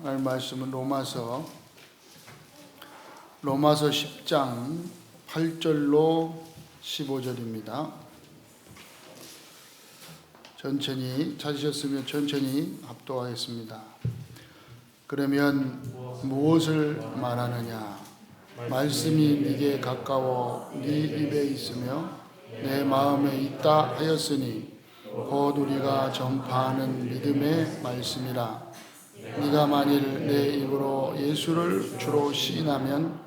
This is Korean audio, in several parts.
하나님 말씀은 로마서 10장 8절로 15절입니다. 천천히 찾으셨으면 천천히 합독하겠습니다. 그러면 무엇을 말하느냐? 말씀이 네게 가까워 네 입에 있으며 내 마음에 있다 하였으니 곧 우리가 전파하는 믿음의 말씀이라. 네가 만일 내 입으로 예수를 주로 시인하면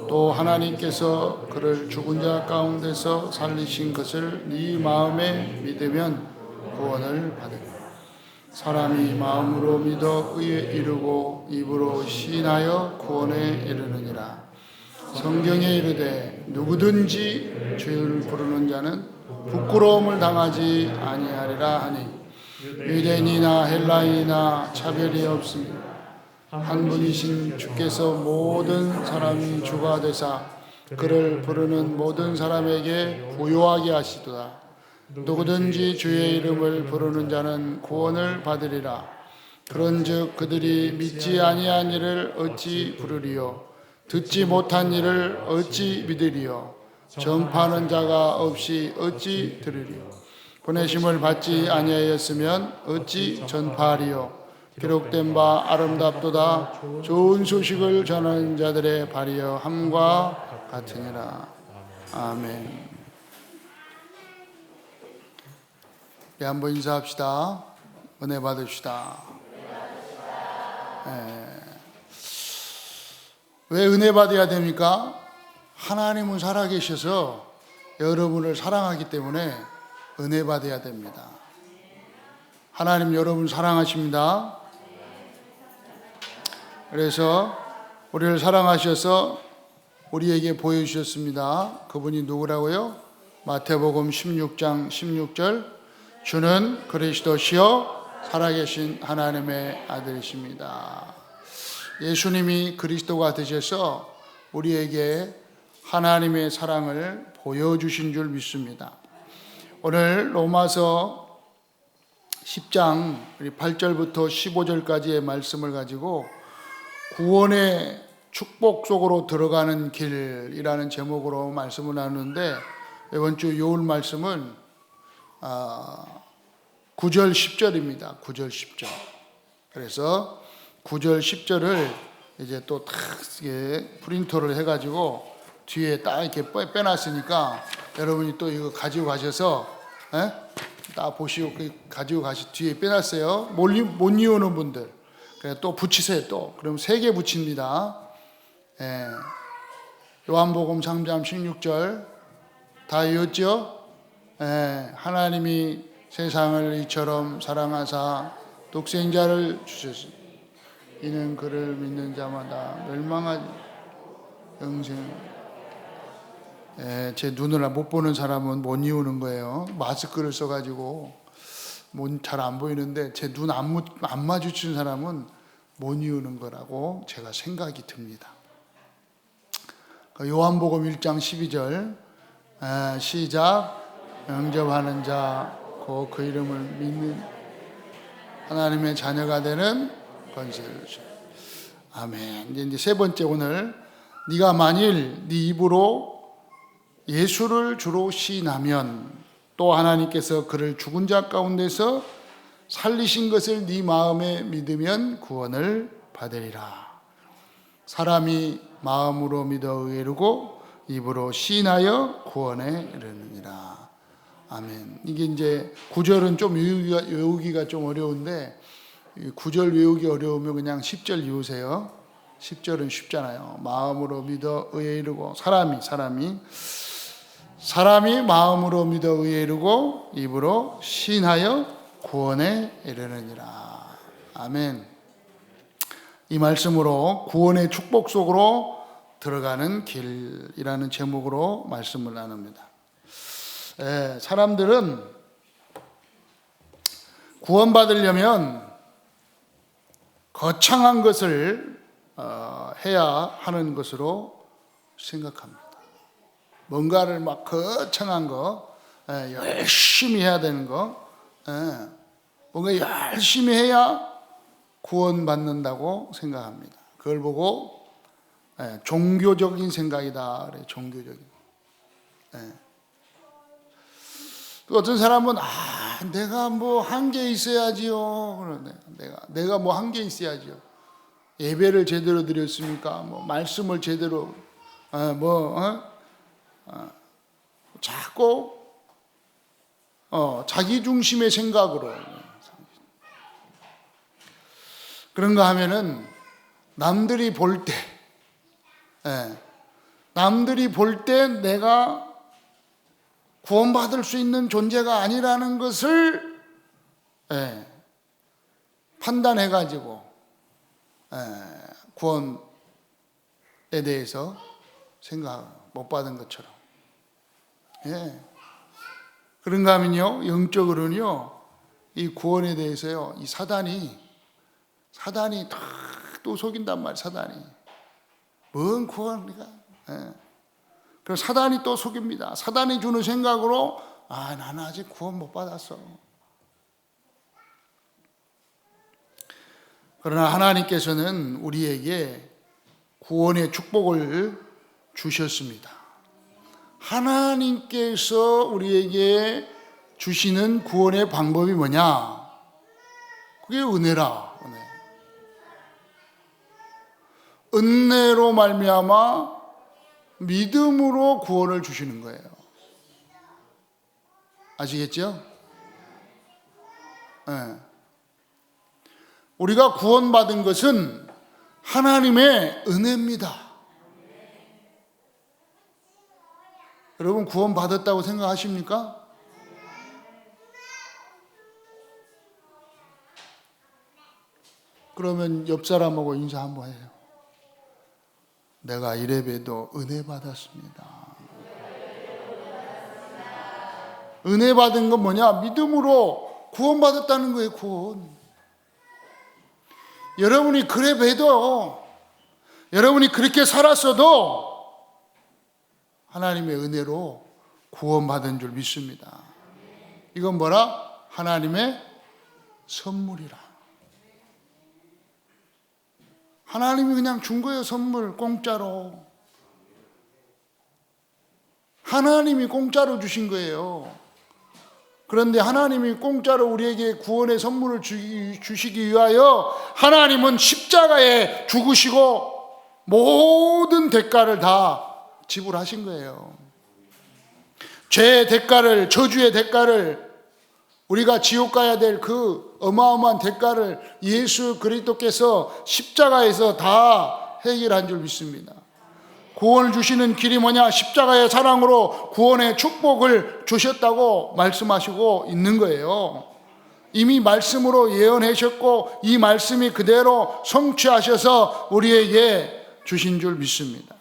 또 하나님께서 그를 죽은 자 가운데서 살리신 것을 네 마음에 믿으면 구원을 받으리라. 사람이 마음으로 믿어 의에 이르고 입으로 시인하여 구원에 이르느니라. 성경에 이르되 누구든지 주를 부르는 자는 부끄러움을 당하지 아니하리라 하니 유대인이나 헬라인이나 차별이 없습니다. 한 분이신 주께서 모든 사람이 주가 되사 그를 부르는 모든 사람에게 부요하게 하시도다. 누구든지 주의 이름을 부르는 자는 구원을 받으리라. 그런즉 그들이 믿지 아니한 이를 어찌 부르리요? 듣지 못한 이를 어찌 믿으리요? 전파하는 자가 없이 어찌 들으리요? 보내심을 받지 아니하였으면 어찌 전파하리요? 기록된 바 아름답도다. 좋은 소식을 전하는 자들의 발이여 함과 같으니라. 아멘. 네, 한번 인사합시다. 은혜 받읍시다. 왜 은혜 받아야 됩니까? 하나님은 살아계셔서 여러분을 사랑하기 때문에 은혜 받아야 됩니다. 하나님 여러분 사랑하십니다. 그래서 우리를 사랑하셔서 우리에게 보여주셨습니다. 그분이 누구라고요? 마태복음 16장 16절 주는 그리스도시요 살아계신 하나님의 아들이십니다. 예수님이 그리스도가 되셔서 우리에게 하나님의 사랑을 보여주신 줄 믿습니다. 오늘 로마서 10장 8절부터 15절까지의 말씀을 가지고 구원의 축복 속으로 들어가는 길이라는 제목으로 말씀을 나누는데 이번 주 요일 말씀은 9절 10절입니다. 9절 10절. 그래서 9절 10절을 이제 또 딱 프린터를 해가지고 뒤에 딱 이렇게 빼놨으니까 여러분이 또 이거 가지고 가셔서 딱 보시고 가지고 뒤에 빼놨어요. 못 이우는 분들 그래 또 붙이세요. 또 그럼 3개 붙입니다. 요한복음 3장 16절 다 이었죠? 하나님이 세상을 이처럼 사랑하사 독생자를 주셨으니 이는 그를 믿는 자마다 멸망하지 영생. 제 눈을 못 보는 사람은 못 이우는 거예요. 마스크를 써가지고 잘 안 보이는데 제 눈 안 마주치는 사람은 못 이우는 거라고 제가 생각이 듭니다. 요한복음 1장 12절 시작. 영접하는 자 곧 그 이름을 믿는 하나님의 자녀가 되는 권세를 주시오. 아멘. 이제 세 번째 오늘 네가 만일 네 입으로 예수를 주로 시인하면 또 하나님께서 그를 죽은 자 가운데서 살리신 것을 네 마음에 믿으면 구원을 받으리라. 사람이 마음으로 믿어 이르고 입으로 시인하여 구원에 이르느니라. 아멘. 이게 이제 9절은 좀 외우기가 좀 어려운데 9절 외우기 어려우면 그냥 10절 외우세요. 10절은 쉽잖아요. 마음으로 믿어 의에 이르고 사람이 마음으로 믿어 의에 이르고 입으로 시인하여 구원에 이르느니라. 아멘. 이 말씀으로 구원의 축복 속으로 들어가는 길이라는 제목으로 말씀을 나눕니다. 사람들은 구원받으려면 거창한 것을 해야 하는 것으로 생각합니다. 뭔가를 막 거창한 거, 열심히 해야 되는 거, 뭔가 열심히 해야 구원받는다고 생각합니다. 그걸 보고 종교적인 생각이다. 그래, 종교적인. 또 어떤 사람은 내가 뭐 한 게 있어야지요. 그러네. 내가 뭐 한 게 있어야지요. 예배를 제대로 드렸습니까? 뭐 말씀을 제대로 자꾸 자기 중심의 생각으로 그런가 하면은 남들이 볼 때 내가 구원받을 수 있는 존재가 아니라는 것을 판단해 가지고 구원에 대해서 생각 못 받은 것처럼. 그런가 하면요, 영적으로는요, 이 구원에 대해서요, 이 사단이 또 속인단 말이에요. 사단이 뭔 구원이가? 그래서 사단이 또 속입니다. 사단이 주는 생각으로 나는 아직 구원 못 받았어. 그러나 하나님께서는 우리에게 구원의 축복을 주셨습니다. 하나님께서 우리에게 주시는 구원의 방법이 뭐냐? 그게 은혜라. 은혜로 말미암아 믿음으로 구원을 주시는 거예요. 아시겠죠? 우리가 구원받은 것은 하나님의 은혜입니다. 여러분 구원받았다고 생각하십니까? 그러면 옆 사람하고 인사 한번 해요. 내가 이래봬도 은혜 받았습니다. 은혜 받은 건 뭐냐? 믿음으로 구원받았다는 거예요. 구원. 여러분이 그래 봬도, 여러분이 그렇게 살았어도 하나님의 은혜로 구원받은 줄 믿습니다. 이건 뭐라? 하나님의 선물이라. 하나님이 그냥 준 거예요. 선물 공짜로. 하나님이 공짜로 주신 거예요. 그런데 하나님이 공짜로 우리에게 구원의 선물을 주시기 위하여 하나님은 십자가에 죽으시고 모든 대가를 다 지불하신 거예요. 죄의 대가를, 저주의 대가를, 우리가 지옥 가야 될 그 어마어마한 대가를 예수 그리스도께서 십자가에서 다 해결한 줄 믿습니다. 구원을 주시는 길이 뭐냐? 십자가의 사랑으로 구원의 축복을 주셨다고 말씀하시고 있는 거예요. 이미 말씀으로 예언하셨고 이 말씀이 그대로 성취하셔서 우리에게 주신 줄 믿습니다.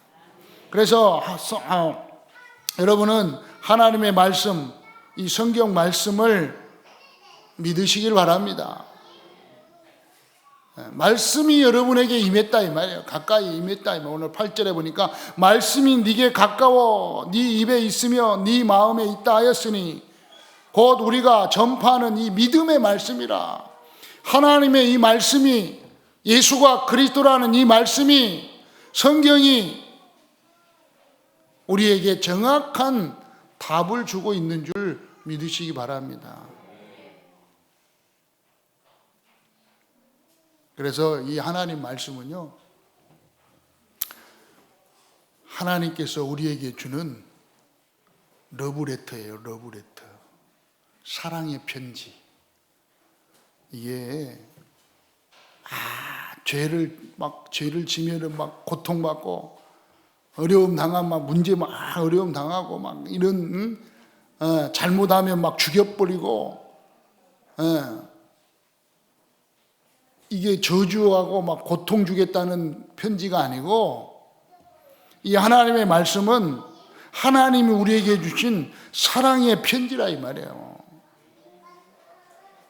그래서 여러분은 하나님의 말씀, 이 성경 말씀을 믿으시길 바랍니다. 말씀이 여러분에게 임했다 이 말이에요. 가까이 임했다 이 말이에요. 오늘 8절에 보니까 말씀이 네게 가까워 네 입에 있으며 네 마음에 있다 하였으니 곧 우리가 전파하는 이 믿음의 말씀이라. 하나님의 이 말씀이, 예수가 그리스도라는 이 말씀이, 성경이 우리에게 정확한 답을 주고 있는 줄 믿으시기 바랍니다. 그래서 이 하나님 말씀은요, 하나님께서 우리에게 주는 러브레터예요. 러브레터. 사랑의 편지. 이게 죄를 지면은 막 고통받고 어려움 당하면 막 문제 어려움 당하고 막 이런 잘못하면 막 죽여버리고 이게 저주하고 막 고통 주겠다는 편지가 아니고 이 하나님의 말씀은 하나님이 우리에게 주신 사랑의 편지라 이 말이에요.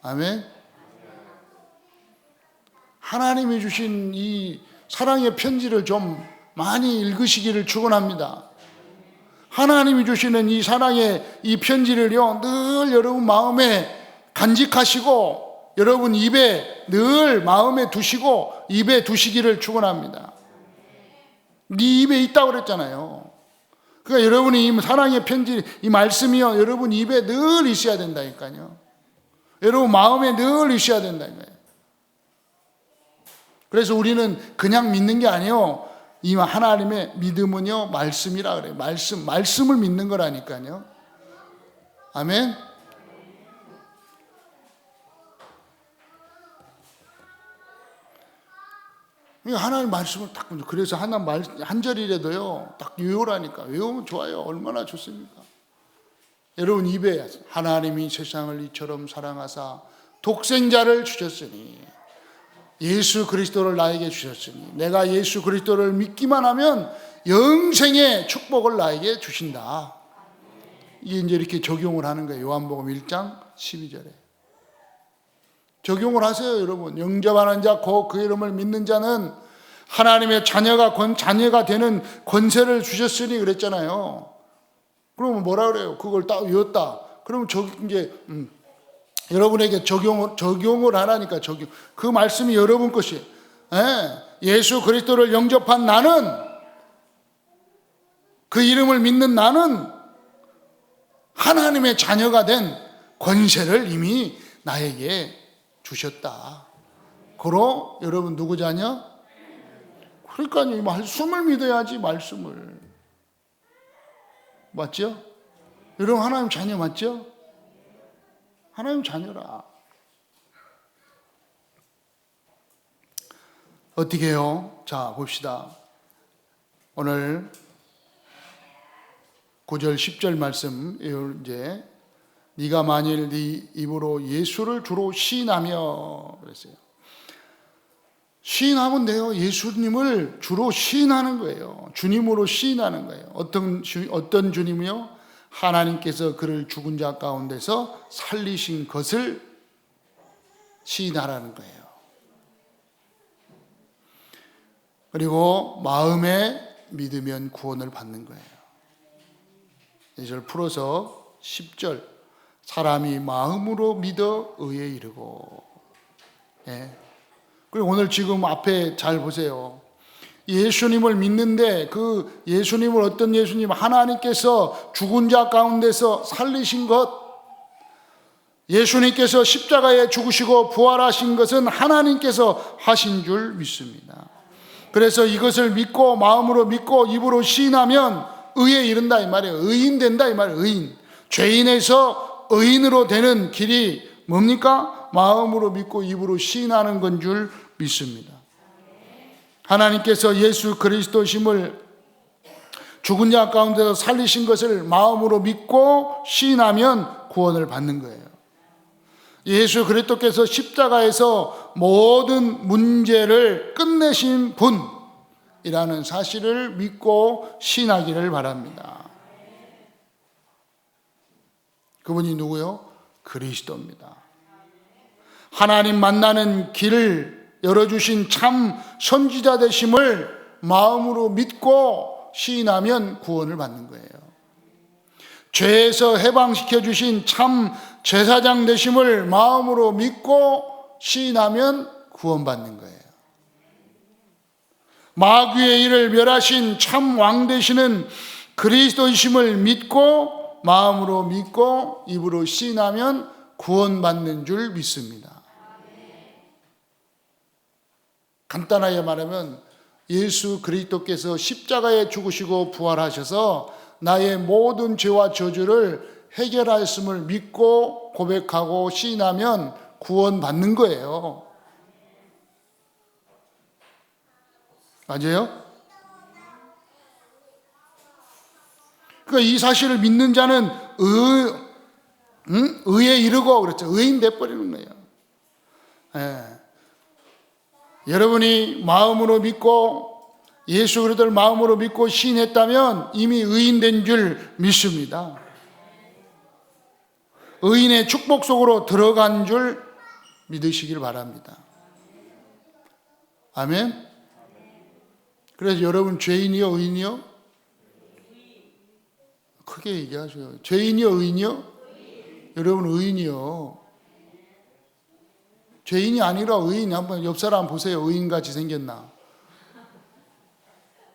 아멘. 하나님이 주신 이 사랑의 편지를 좀 많이 읽으시기를 축원합니다. 하나님이 주시는 이 사랑의 이 편지를요 늘 여러분 마음에 간직하시고 여러분 입에 늘 마음에 두시고 입에 두시기를 축원합니다. 네 입에 있다고 그랬잖아요. 그러니까 여러분이 이 사랑의 편지, 이 말씀이요, 여러분 입에 늘 있어야 된다니까요. 여러분 마음에 늘 있어야 된다니까요. 그래서 우리는 그냥 믿는 게 아니에요. 이 하나님의 믿음은요, 말씀이라 그래요. 말씀을 믿는 거라니까요. 아멘. 하나님 말씀을 딱, 그래서 한 절이라도요, 딱 외우라니까. 외우면 좋아요. 얼마나 좋습니까? 여러분 입에 하나님이 세상을 이처럼 사랑하사 독생자를 주셨으니, 예수 그리스도를 나에게 주셨으니, 내가 예수 그리스도를 믿기만 하면 영생의 축복을 나에게 주신다. 이게 이제 이렇게 적용을 하는 거예요. 요한복음 1장 12절에. 적용을 하세요, 여러분. 영접하는 자, 곧 그 이름을 믿는 자는 하나님의 자녀가 되는 권세를 주셨으니 그랬잖아요. 그러면 뭐라 그래요? 그걸 딱 외웠다. 그러면 이제 여러분에게 적용을 하라니까. 그 말씀이 여러분 것이. 예수 그리스도를 영접한 나는, 그 이름을 믿는 나는 하나님의 자녀가 된 권세를 이미 나에게 주셨다. 고로 여러분 누구 자녀? 그러니까 이 말씀을 믿어야지. 말씀을. 맞죠? 여러분 하나님 자녀 맞죠? 하나님 자녀라. 어떻게 해요? 자, 봅시다. 오늘 9절 10절 말씀, 이제 네가 만일 네 입으로 예수를 주로 시인하며 그랬어요. 시인하면 돼요. 예수님을 주로 시인하는 거예요. 주님으로 시인하는 거예요. 어떤 주님이요? 하나님께서 그를 죽은 자 가운데서 살리신 것을 시인하라는 거예요. 그리고 마음에 믿으면 구원을 받는 거예요. 이절 풀어서 10절, 사람이 마음으로 믿어 의에 이르고. 그리고 오늘 지금 앞에 잘 보세요. 예수님을 믿는데 그 예수님을, 어떤 예수님? 하나님께서 죽은 자 가운데서 살리신 것, 예수님께서 십자가에 죽으시고 부활하신 것은 하나님께서 하신 줄 믿습니다. 그래서 이것을 믿고 마음으로 믿고 입으로 시인하면 의에 이른다 이 말이에요. 의인 된다 이 말이에요. 의인. 죄인에서 의인으로 되는 길이 뭡니까? 마음으로 믿고 입으로 시인하는 건 줄 믿습니다. 하나님께서 예수 그리스도심을 죽은 자 가운데서 살리신 것을 마음으로 믿고 시인하면 구원을 받는 거예요. 예수 그리스도께서 십자가에서 모든 문제를 끝내신 분이라는 사실을 믿고 시인하기를 바랍니다. 그분이 누구요? 그리스도입니다. 하나님 만나는 길을 열어주신 참 선지자 되심을 마음으로 믿고 시인하면 구원을 받는 거예요. 죄에서 해방시켜 주신 참 제사장 되심을 마음으로 믿고 시인하면 구원받는 거예요. 마귀의 일을 멸하신 참 왕 되시는 그리스도이심을 믿고 마음으로 믿고 입으로 시인하면 구원받는 줄 믿습니다. 간단하게 말하면 예수 그리스도께서 십자가에 죽으시고 부활하셔서 나의 모든 죄와 저주를 해결하였음을 믿고 고백하고 시인하면 구원받는 거예요. 맞아요? 그러니까 이 사실을 믿는 자는 의에 이르고 그랬죠. 의인 돼버리는 거예요. 여러분이 마음으로 믿고 예수 그리스도를 마음으로 믿고 시인했다면 이미 의인 된 줄 믿습니다. 의인의 축복 속으로 들어간 줄 믿으시길 바랍니다. 아멘. 그래서 여러분 죄인이요 의인이요? 크게 얘기하세요. 죄인이요 의인이요? 여러분 의인이요. 죄인이 아니라 의인이. 한번 옆 사람 보세요. 의인같이 생겼나?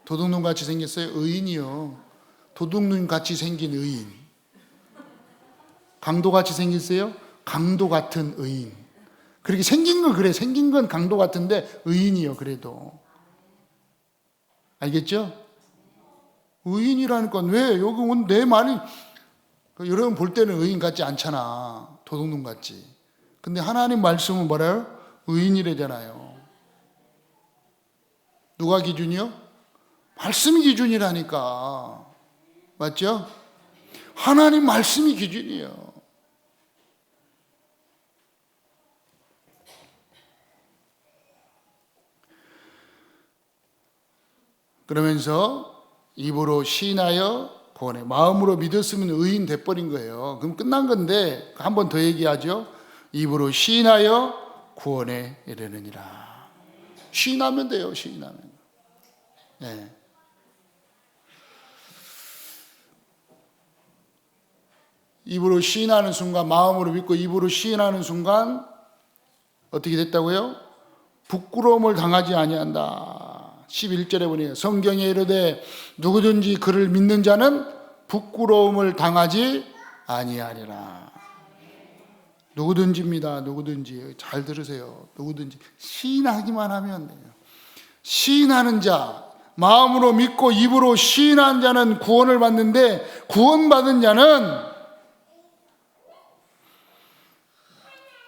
도둑놈같이 생겼어요? 의인이요. 도둑놈같이 생긴 의인. 강도같이 생겼어요? 강도 같은 의인. 그렇게 생긴 건 그래. 생긴 건 강도 같은데 의인이요. 그래도. 알겠죠? 의인이라는 건 왜? 여기 온 내 말이 여러분 볼 때는 의인 같지 않잖아. 도둑놈 같지. 근데 하나님 말씀은 뭐래요? 의인이래잖아요. 누가 기준이요? 말씀이 기준이라니까. 맞죠? 하나님 말씀이 기준이에요. 그러면서 입으로 시인하여 구원해. 마음으로 믿었으면 의인 돼버린 거예요. 그럼 끝난 건데 한 번 더 얘기하죠. 입으로 시인하여 구원에 이르느니라. 시인하면 돼요. 시인하면. 네. 입으로 시인하는 순간, 마음으로 믿고 입으로 시인하는 순간 어떻게 됐다고요? 부끄러움을 당하지 아니한다. 11절에 보니 성경에 이르되 누구든지 그를 믿는 자는 부끄러움을 당하지 아니하리라. 누구든지입니다. 누구든지. 잘 들으세요. 누구든지 시인하기만 하면 돼요. 시인하는 자, 마음으로 믿고 입으로 시인한 자는 구원을 받는데, 구원받은 자는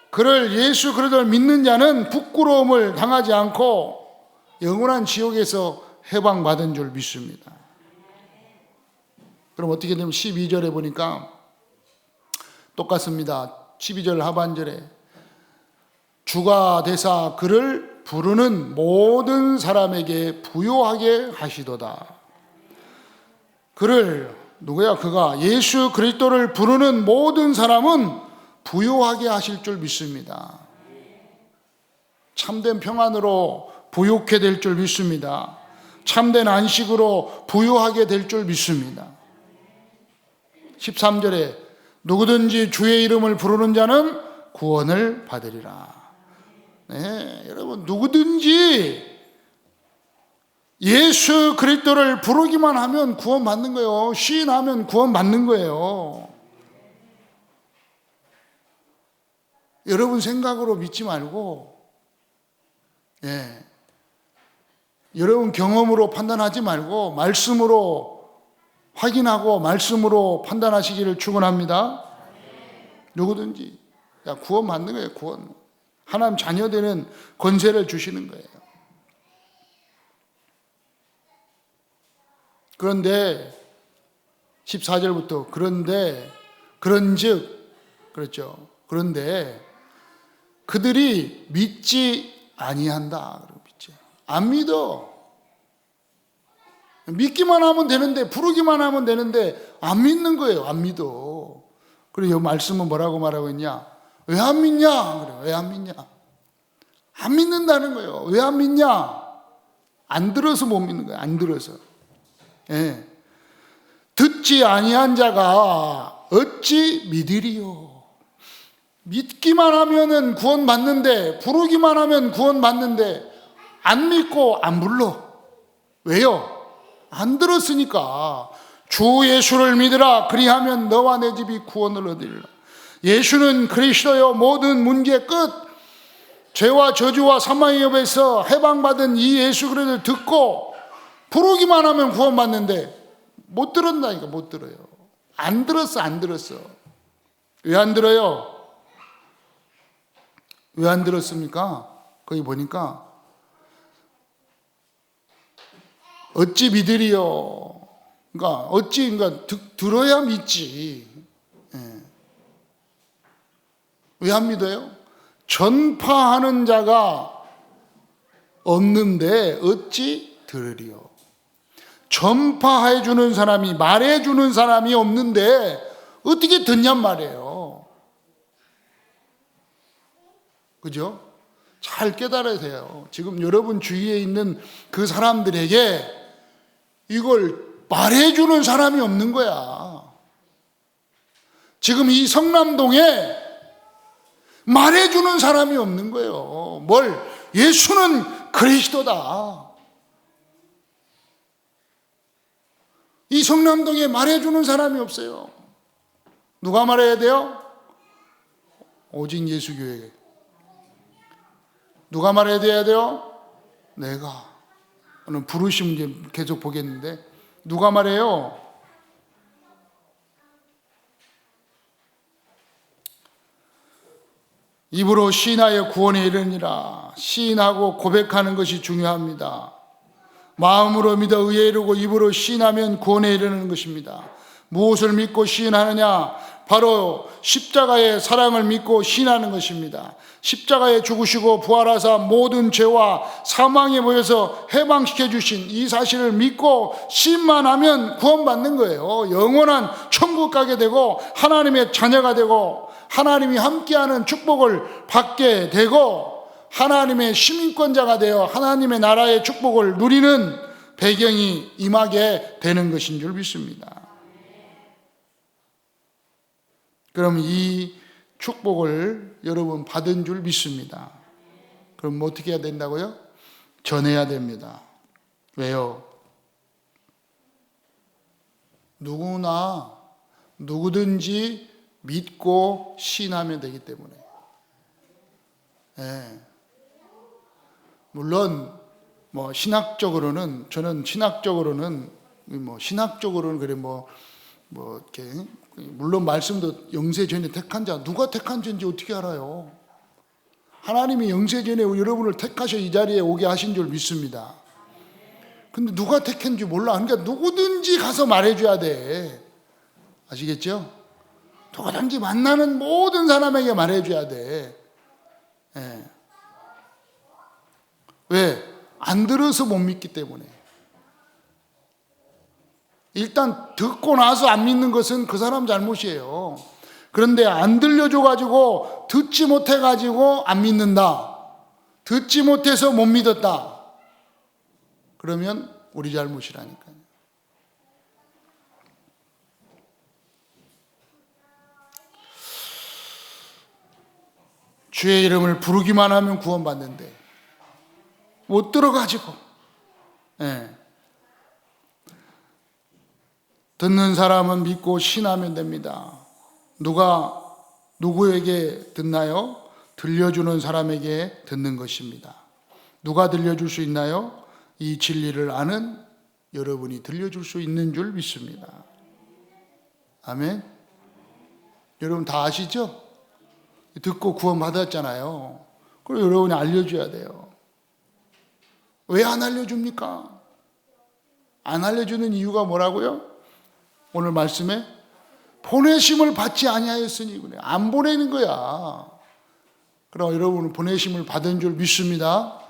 그를 예수 그리스도를 믿는 자는 부끄러움을 당하지 않고 영원한 지옥에서 해방받은 줄 믿습니다. 그럼 어떻게 되면 12절에 보니까 똑같습니다. 12절 하반절에 주가 되사 그를 부르는 모든 사람에게 부요하게 하시도다. 그를 누구야? 그가 예수 그리스도를 부르는 모든 사람은 부요하게 하실 줄 믿습니다. 참된 평안으로 부요케 될 줄 믿습니다. 참된 안식으로 부요하게 될 줄 믿습니다. 13절에 누구든지 주의 이름을 부르는 자는 구원을 받으리라. 네, 여러분 누구든지 예수 그리스도를 부르기만 하면 구원받는 거예요. 시인하면 구원받는 거예요. 여러분 생각으로 믿지 말고, 예, 여러분 경험으로 판단하지 말고 말씀으로 확인하고 말씀으로 판단하시기를 축원합니다. 누구든지 구원 받는 거예요. 구원. 하나님 자녀 되는 권세를 주시는 거예요. 그런데 14절부터 그런데 그런즉 그렇죠. 그런데 그들이 믿지 아니한다. 안 믿어. 믿기만 하면 되는데, 부르기만 하면 되는데 안 믿는 거예요. 안 믿어. 그리고 이 말씀은 뭐라고 말하고 있냐? 왜 안 믿냐? 그래. 왜 안 믿냐? 안 믿는다는 거예요. 왜 안 믿냐? 안 들어서 못 믿는 거예요. 안 들어서. 예. 듣지 아니한 자가 어찌 믿으리요? 믿기만 하면은 구원 받는데, 부르기만 하면 구원 받는데 안 믿고 안 불러. 왜요? 안 들었으니까. 주 예수를 믿으라. 그리하면 너와 내 집이 구원을 얻으리라. 예수는 그리스도요 모든 문제 끝. 죄와 저주와 사망의 법에서 해방받은 이 예수 그리스도를 듣고 부르기만 하면 구원받는데 못 들었다니까. 못 들어요. 안 들었어. 안 들었어. 왜 안 들어요? 왜 안 들었습니까? 거기 보니까 어찌 믿으리요? 그러니까 들어야 믿지. 예. 왜 안 믿어요? 전파하는 자가 없는데 어찌 들으리요? 전파해 주는 사람이, 말해 주는 사람이 없는데 어떻게 듣냔 말이에요. 그죠? 잘 깨달아야 돼요. 지금 여러분 주위에 있는 그 사람들에게 이걸 말해주는 사람이 없는 거야. 지금 이 성남동에 말해주는 사람이 없는 거예요. 뭘? 예수는 그리스도다. 이 성남동에 말해주는 사람이 없어요. 누가 말해야 돼요? 오직 예수교회. 누가 말해야 돼요? 내가. 오늘 부르시면 이제 계속 보겠는데, 누가 말해요? 입으로 시인하여 구원에 이르니라. 시인하고 고백하는 것이 중요합니다. 마음으로 믿어 의에 이르고 입으로 시인하면 구원에 이르는 것입니다. 무엇을 믿고 시인하느냐? 바로 십자가의 사랑을 믿고 시인하는 것입니다. 십자가에 죽으시고 부활하사 모든 죄와 사망에 모여서 해방시켜 주신 이 사실을 믿고 시인만 하면 구원받는 거예요. 영원한 천국 가게 되고 하나님의 자녀가 되고 하나님이 함께하는 축복을 받게 되고 하나님의 시민권자가 되어 하나님의 나라의 축복을 누리는 배경이 임하게 되는 것인 줄 믿습니다. 그럼 이 축복을 여러분 받은 줄 믿습니다. 그럼 어떻게 해야 된다고요? 전해야 됩니다. 왜요? 누구든지 믿고 신하면 되기 때문에. 네. 물론 신학적으로는 그래 이렇게 물론 말씀도 영세전에 택한 자, 누가 택한 자인지 어떻게 알아요? 하나님이 영세전에 여러분을 택하셔 이 자리에 오게 하신 줄 믿습니다. 근데 누가 택한지 몰라. 그러니까 누구든지 가서 말해줘야 돼. 아시겠죠? 누구든지 만나는 모든 사람에게 말해줘야 돼. 예. 왜? 안 들어서 못 믿기 때문에. 일단 듣고 나서 안 믿는 것은 그 사람 잘못이에요. 그런데 안 들려줘가지고 듣지 못해가지고 안 믿는다. 듣지 못해서 못 믿었다. 그러면 우리 잘못이라니까요. 주의 이름을 부르기만 하면 구원받는데 못 들어가지고. 예. 듣는 사람은 믿고 신하면 됩니다. 누구에게 듣나요? 들려주는 사람에게 듣는 것입니다. 누가 들려줄 수 있나요? 이 진리를 아는 여러분이 들려줄 수 있는 줄 믿습니다. 아멘. 여러분 다 아시죠? 듣고 구원 받았잖아요. 그럼 여러분이 알려줘야 돼요. 왜 안 알려줍니까? 안 알려주는 이유가 뭐라고요? 오늘 말씀에 보내심을 받지 아니하였으니 그래. 안 보내는 거야. 그럼 여러분은 보내심을 받은 줄 믿습니다.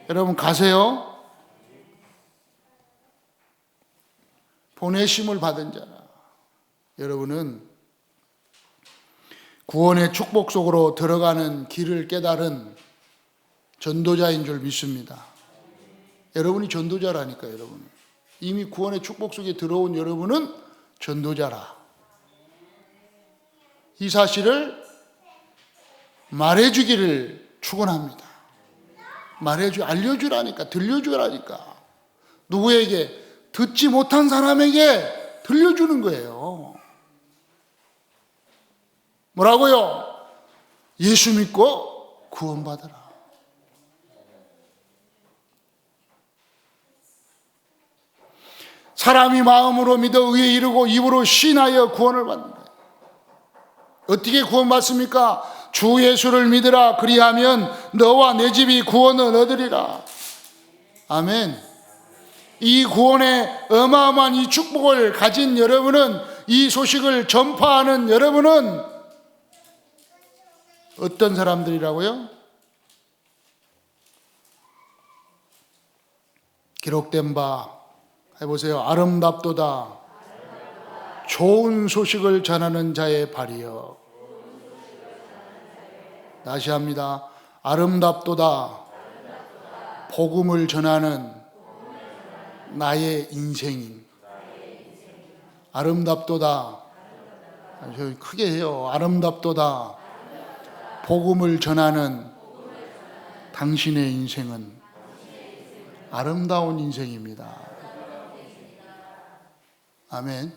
여러분 가세요. 보내심을 받은 자라. 여러분은 구원의 축복 속으로 들어가는 길을 깨달은 전도자인 줄 믿습니다. 여러분이 전도자라니까요. 여러분. 이미 구원의 축복 속에 들어온 여러분은 전도자라. 이 사실을 말해주기를 축원합니다. 알려주라니까, 들려주라니까. 누구에게? 듣지 못한 사람에게 들려주는 거예요. 뭐라고요? 예수 믿고 구원받아라. 사람이 마음으로 믿어 의에 이르고 입으로 시인하여 구원을 받는다. 어떻게 구원받습니까? 주 예수를 믿으라. 그리하면 너와 내 집이 구원을 얻으리라. 아멘. 이 구원의 어마어마한 이 축복을 가진 여러분은, 이 소식을 전파하는 여러분은 어떤 사람들이라고요? 기록된 바 해보세요. 아름답도다. 좋은 소식을 전하는 자의 발이여. 다시 합니다. 아름답도다. 복음을 전하는 나의 인생인. 아름답도다. 크게 해요. 아름답도다. 복음을 전하는 당신의 인생은 아름다운 인생입니다. 아멘.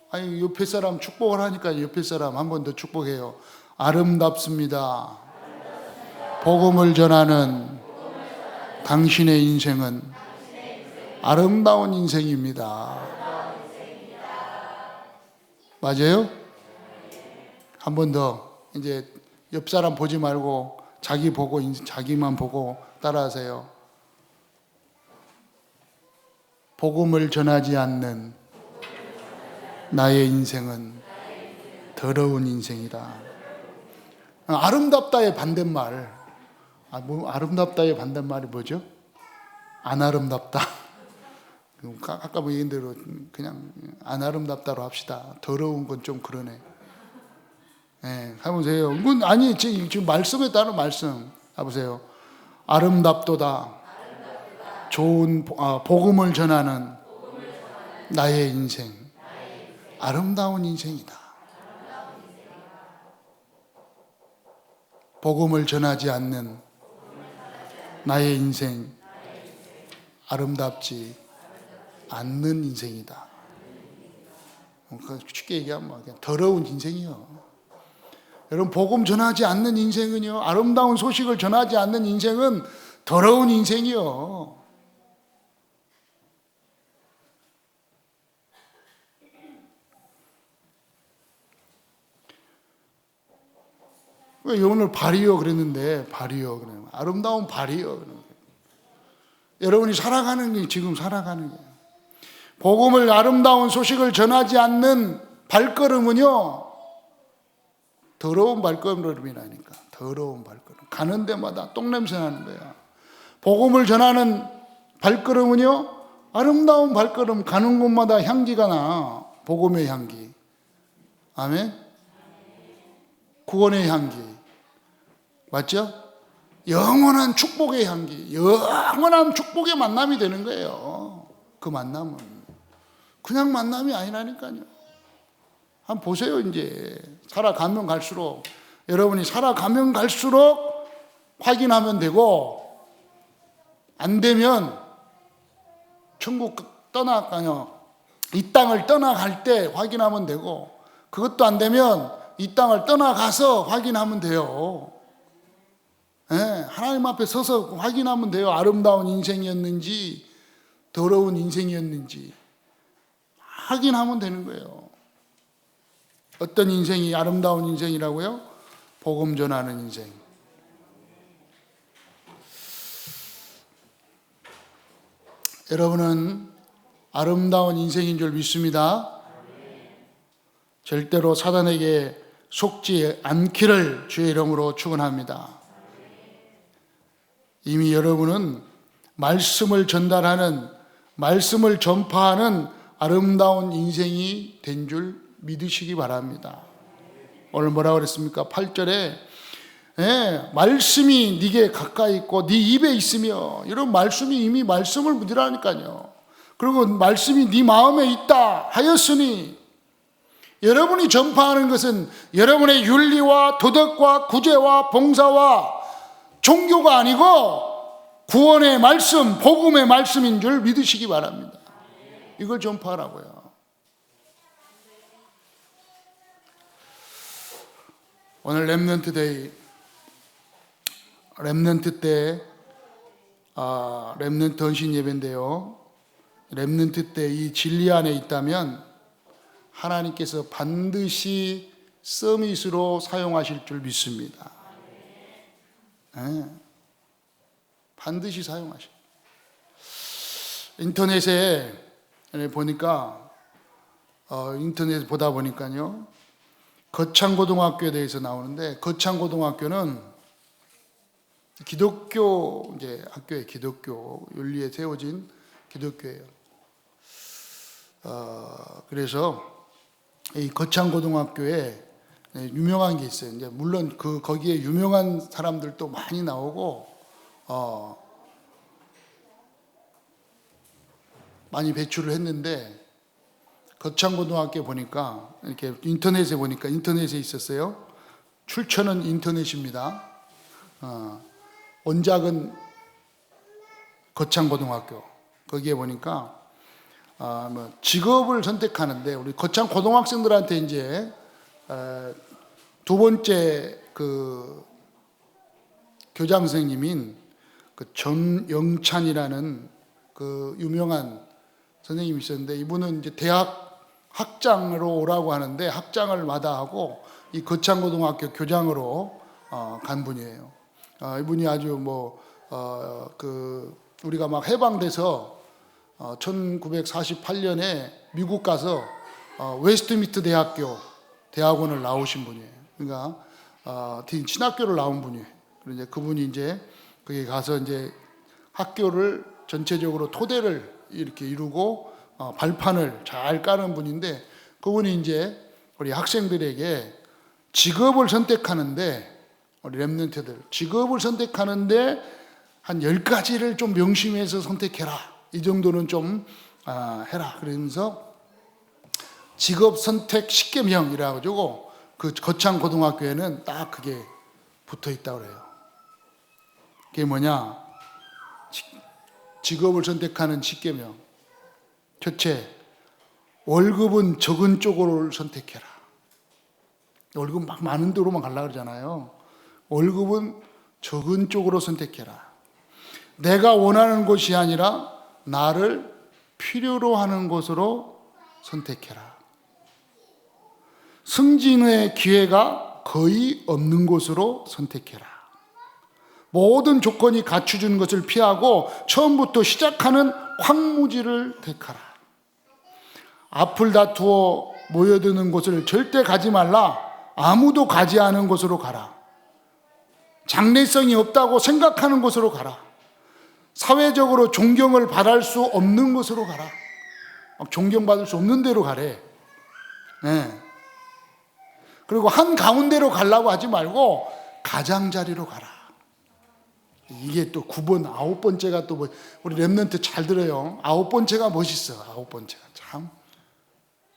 아니, 옆에 사람 축복을 하니까 옆에 사람 한 번 더 축복해요. 아름답습니다. 복음을 전하는 당신의 인생은 아름다운 인생입니다. 맞아요? 한 번 더. 이제 옆 사람 보지 말고 자기 보고, 자기만 보고 따라하세요. 복음을 전하지 않는 나의 인생은 더러운 인생이다. 아름답다의 반대말. 아름답다의 반대말이 뭐죠? 안 아름답다. 아까 뭐 얘기한 대로 그냥 안 아름답다로 합시다. 더러운 건 좀 그러네. 네, 해보세요. 이건 아니, 지금 말씀에 따른 말씀. 해보세요. 아름답도다. 좋은, 복음을 전하는 나의 인생. 아름다운 인생이다. 복음을 전하지 않는 나의 인생. 아름답지 않는 인생이다. 쉽게 얘기하면 그냥 더러운 인생이요. 여러분, 복음 전하지 않는 인생은요, 아름다운 소식을 전하지 않는 인생은 더러운 인생이요. 왜 오늘 발이요 그랬는데, 발이요 그러면 아름다운 발이요. 여러분이 살아가는 게 지금 살아가는 거예요. 복음을, 아름다운 소식을 전하지 않는 발걸음은요, 더러운 발걸음이라니까. 더러운 발걸음. 가는 데마다 똥냄새 나는 거야. 복음을 전하는 발걸음은요, 아름다운 발걸음. 가는 곳마다 향기가 나. 복음의 향기. 아멘. 구원의 향기. 맞죠? 영원한 축복의 향기. 영원한 축복의 만남이 되는 거예요. 그 만남은 그냥 만남이 아니라니까요. 한번 보세요. 이제 살아가면 갈수록, 여러분이 살아가면 갈수록 확인하면 되고, 안 되면 천국 이 땅을 떠나갈 때 확인하면 되고, 그것도 안 되면 이 땅을 떠나가서 확인하면 돼요. 네, 하나님 앞에 서서 확인하면 돼요. 아름다운 인생이었는지 더러운 인생이었는지 확인하면 되는 거예요. 어떤 인생이 아름다운 인생이라고요? 복음 전하는 인생. 여러분은 아름다운 인생인 줄 믿습니다. 절대로 사단에게 속지 않기를 주의 이름으로 축원합니다. 이미 여러분은 말씀을 전달하는, 말씀을 전파하는 아름다운 인생이 된 줄 믿으시기 바랍니다. 오늘 뭐라고 그랬습니까? 8절에 말씀이 네게 가까이 있고 네 입에 있으며, 이런 말씀이 이미 말씀을 묻으라니까요. 그리고 말씀이 네 마음에 있다 하였으니, 여러분이 전파하는 것은 여러분의 윤리와 도덕과 구제와 봉사와 종교가 아니고 구원의 말씀, 복음의 말씀인 줄 믿으시기 바랍니다. 이걸 전파하라고요. 오늘 렘넌트 데이, 렘넌트 때 렘넌트 헌신 예배인데요. 렘넌트 때 이 진리 안에 있다면 하나님께서 반드시 서밋으로 사용하실 줄 믿습니다. 네. 반드시 사용하셔. 인터넷에 보니까 인터넷 보다 보니까요, 거창고등학교에 대해서 나오는데, 거창고등학교는 기독교 이제 학교에, 기독교 윤리에 세워진 기독교예요. 그래서 이 거창고등학교에 유명한 게 있어요. 이제 물론 거기에 유명한 사람들도 많이 나오고 많이 배출을 했는데, 거창고등학교 보니까 이렇게 인터넷에 있었어요. 출처는 인터넷입니다. 원작은 거창고등학교. 거기에 보니까 뭐 직업을 선택하는데 우리 거창 고등학생들한테 이제 두 번째 그 교장 선생님인 그 전영찬이라는 그 유명한 선생님이 있었는데, 이분은 이제 대학 학장으로 오라고 하는데 학장을 마다하고 이 거창고등학교 교장으로 간 분이에요. 이분이 아주 우리가 막 해방돼서 1948년에 미국 가서 웨스트미트 대학원을 나오신 분이에요. 그러니까 신학교를 나온 분이에요. 그런데 그분이 이제 거기 가서 이제 학교를 전체적으로 토대를 이렇게 이루고 발판을 잘 까는 분인데, 그분이 이제 우리 학생들에게 직업을 선택하는데, 우리 렘넌트들 직업을 선택하는데 한 10가지를 좀 명심해서 선택해라, 이 정도는 좀 해라, 그러면서 직업 선택 10계명이라 가지고 그 거창 고등학교에는 딱 그게 붙어 있다고 그래요. 그게 뭐냐? 직업을 선택하는 10계명. 첫째, 월급은 적은 쪽으로 선택해라. 월급 막 많은 데로만 가려고 그러잖아요. 월급은 적은 쪽으로 선택해라. 내가 원하는 곳이 아니라 나를 필요로 하는 곳으로 선택해라. 승진의 기회가 거의 없는 곳으로 선택해라. 모든 조건이 갖춰준 것을 피하고 처음부터 시작하는 황무지를 택하라. 앞을 다투어 모여드는 곳을 절대 가지 말라. 아무도 가지 않은 곳으로 가라. 장래성이 없다고 생각하는 곳으로 가라. 사회적으로 존경을 받을 수 없는 곳으로 가라. 존경받을 수 없는 데로 가래. 네. 그리고 한 가운데로 가려고 하지 말고 가장자리로 가라. 이게 또 9번, 9번째가 또 우리 렘넌트 잘 들어요. 9번째가 멋있어. 9번째가 참.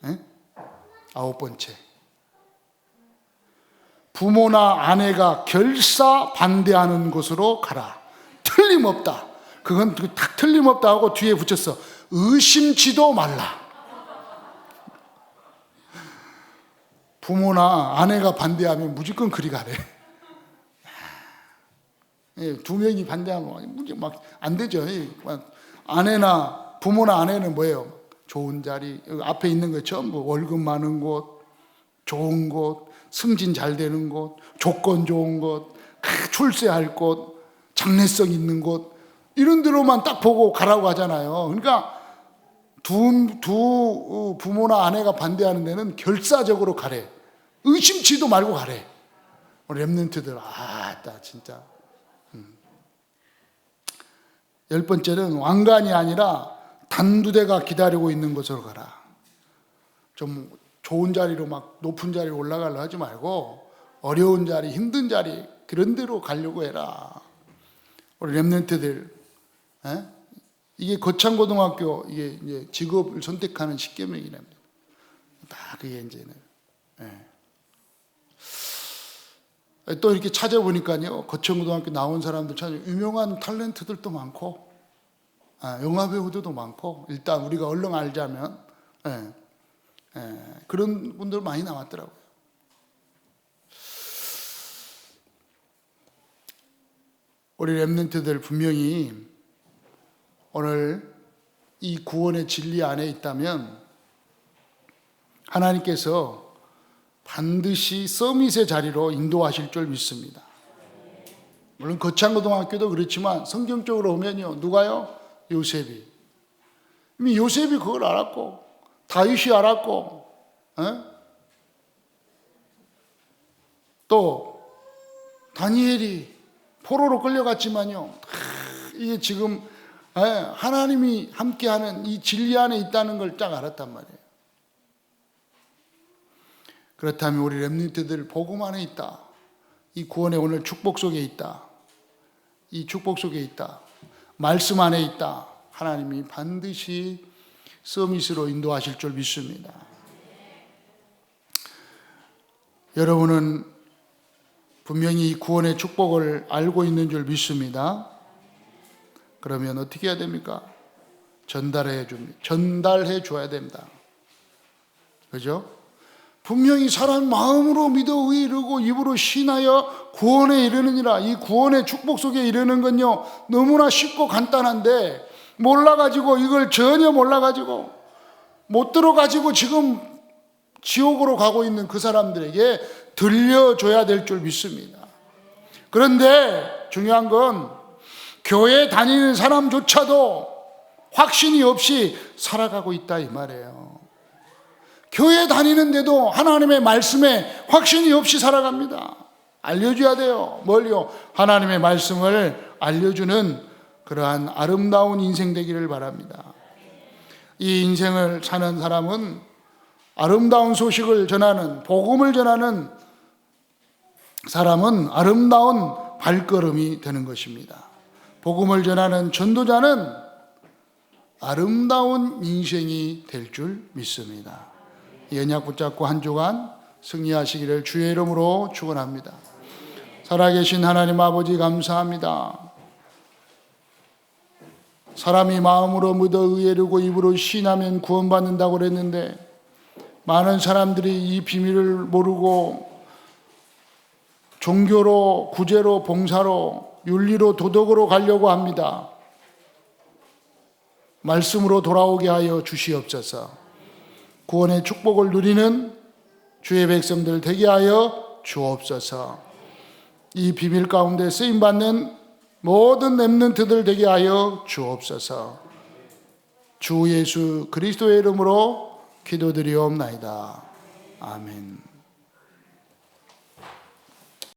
네? 9번째. 부모나 아내가 결사 반대하는 곳으로 가라. 틀림없다. 그건 딱 틀림없다 하고 뒤에 붙였어. 의심치도 말라. 부모나 아내가 반대하면 무조건 그리 가래. 두 명이 반대하면 막 안 되죠. 부모나 아내는 뭐예요? 좋은 자리, 앞에 있는 거 전부 월급 많은 곳, 좋은 곳, 승진 잘 되는 곳, 조건 좋은 곳, 출세할 곳, 장래성 있는 곳, 이런 데로만 딱 보고 가라고 하잖아요. 그러니까 두 부모나 아내가 반대하는 데는 결사적으로 가래. 의심치도 말고 가래. 렘넌트들, 나 진짜. 10번째는 왕관이 아니라 단두대가 기다리고 있는 곳으로 가라. 좀 좋은 자리로 막 높은 자리로 올라가려고 하지 말고 어려운 자리, 힘든 자리, 그런 데로 가려고 해라. 우리 렘넌트들, 이게 거창고등학교 이게 이제 직업을 선택하는 10계명이랍니다. 다 그게 이제는. 또 이렇게 찾아보니까요, 거창고등학교 나온 사람들 참 유명한 탤런트들도 많고, 영화배우들도 많고, 일단 우리가 얼른 알자면, 그런 분들 많이 나왔더라고요. 우리 렘넌트들 분명히 오늘 이 구원의 진리 안에 있다면 하나님께서 반드시 서밋의 자리로 인도하실 줄 믿습니다. 물론 거창고등학교도 그렇지만 성경적으로 보면요, 누가요? 요셉이. 이미 요셉이 그걸 알았고, 다윗이 알았고, 또 다니엘이 포로로 끌려갔지만요, 이게 지금 하나님이 함께하는 이 진리 안에 있다는 걸 딱 알았단 말이에요. 그렇다면 우리 렘넌트들 복음 안에 있다. 이 구원의 오늘 축복 속에 있다. 이 축복 속에 있다. 말씀 안에 있다. 하나님이 반드시 서밋으로 인도하실 줄 믿습니다. 여러분은 분명히 구원의 축복을 알고 있는 줄 믿습니다. 그러면 어떻게 해야 됩니까? 전달해 줘야 됩니다. 그죠? 분명히 사람 마음으로 믿어 이르고 입으로 신하여 구원에 이르느니라. 이 구원의 축복 속에 이르는 건요, 너무나 쉽고 간단한데 몰라가지고, 이걸 전혀 몰라가지고 못 들어가지고 지금 지옥으로 가고 있는 그 사람들에게 들려줘야 될 줄 믿습니다. 그런데 중요한 건 교회 다니는 사람조차도 확신이 없이 살아가고 있다 이 말이에요. 교회 다니는데도 하나님의 말씀에 확신이 없이 살아갑니다. 알려줘야 돼요. 뭘요? 하나님의 말씀을 알려주는 그러한 아름다운 인생 되기를 바랍니다. 이 인생을 사는 사람은 아름다운 소식을 전하는, 복음을 전하는 사람은 아름다운 발걸음이 되는 것입니다. 복음을 전하는 전도자는 아름다운 인생이 될 줄 믿습니다. 이 언약 붙잡고 한 주간 승리하시기를 주의 이름으로 축원합니다. 살아계신 하나님 아버지 감사합니다. 사람이 마음으로 믿어 의에르고 입으로 신하면 구원받는다고 그랬는데 많은 사람들이 이 비밀을 모르고 종교로, 구제로, 봉사로, 윤리로, 도덕으로 가려고 합니다. 말씀으로 돌아오게 하여 주시옵소서. 구원의 축복을 누리는 주의 백성들 되게 하여 주옵소서. 이 비밀 가운데 쓰임받는 모든 렘넌트들 되게 하여 주옵소서. 주 예수 그리스도의 이름으로 기도드리옵나이다. 아멘.